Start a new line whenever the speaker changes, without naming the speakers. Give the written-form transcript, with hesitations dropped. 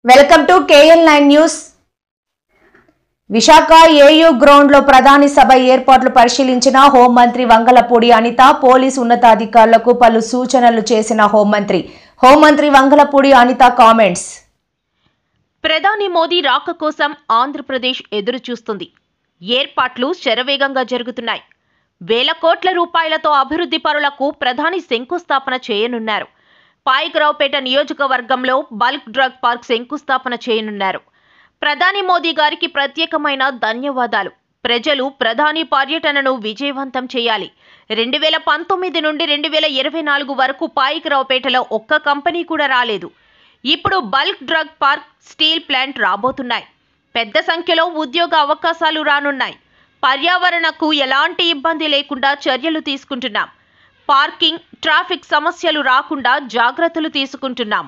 Welcome to KL9 news. Visakha AU ground లో ప్రధాని సభ ఏర్పాట్లు పరిశీలించిన హోంమంత్రి వంగలపూడి అనిత. పోలీసు ఉన్నతాధికారులకు పలు సూచనలు చేసిన హోంమంత్రి వంగలపూడి అనిత కామెంట్స్.
ప్రధాని మోదీ రాక కోసం ఆంధ్రప్రదేశ్ ఎదురు చూస్తుంది. ఏర్పాట్లు శరవేగంగా జరుగుతున్నాయి. వేల కోట్ల రూపాయలతో అభివృద్ధి పనులకు ప్రధాని శంకుస్థాపన చేయనున్నారు. పాయకరావుపేట నియోజకవర్గంలో బల్క్ డ్రగ్ పార్క్ శంకుస్థాపన చేయనున్నారు. ప్రధాని మోదీ గారికి ప్రత్యేకమైన ధన్యవాదాలు. ప్రజలు ప్రధాని పర్యటనను విజయవంతం చేయాలి. 2019 నుండి 2024 వరకు పాయకరావుపేటలో ఒక్క కంపెనీ కూడా రాలేదు. ఇప్పుడు bulk drug park, steel plant రాబోతున్నాయి. పెద్ద సంఖ్యలో ఉద్యోగ అవకాశాలు రానున్నాయి. పర్యావరణకు ఎలాంటి ఇబ్బంది లేకుండా చర్యలు తీసుకుంటున్నాం. పార్కింగ్, ట్రాఫిక్ సమస్యలు రాకుండా జాగ్రత్తలు తీసుకుంటున్నాం.